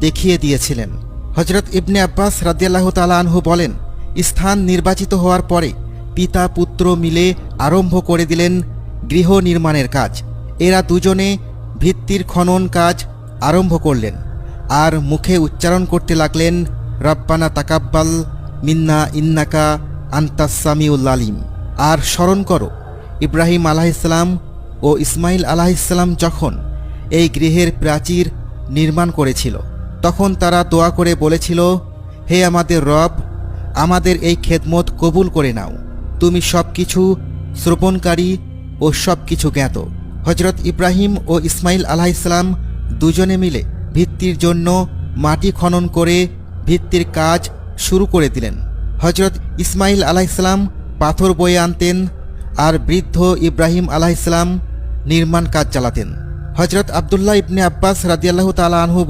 দেখিয়ে দিয়েছিলেন। হজরত ইবনে আব্বাস রাদিয়াল্লাহু তাআলা আনহু বলেন, স্থান নির্বাচিত হওয়ার পরে পিতা পুত্র মিলে আরম্ভ করে দিলেন গৃহ নির্মাণের কাজ। এরা দুজনে ভিত্তির খনন কাজ আরম্ভ করলেন আর মুখে উচ্চারণ করতে লাগলেন, রব্বানা তাকাব্বাল মিন্না ইন্নাকা আনতাস সামিউল আলিম। আর স্মরণ করো, ইব্রাহিম আলাইহিসসালাম ও ইসমাইল আলাইহিসসালাম যখন এই গৃহের প্রাচীর নির্মাণ করেছিল, তখন তারা দোয়া করে বলেছিল, হে আমাদের রব, আমাদের এই খেদমত কবুল করে নাও, তুমি সব কিছু শ্রবণকারী ও সব কিছু জ্ঞাত। হজরত ইব্রাহিম ও ইসমাইল আলাইহিসসালাম দুজনে মিলে ভিত্তির জন্য মাটি খনন করে ভিত্তির কাজ শুরু করে দিলেন। হজরত ইসমাইল আলাইহিসসালাম পাথর বয়ে আনতেন আর বৃদ্ধ ইব্রাহিম আলাইহিসসালাম নির্মাণ কাজ চালাতেন। হজরত আবদুল্লাহ ইবনে আব্বাস রাদিয়াল্লাহু তাআলা আনহু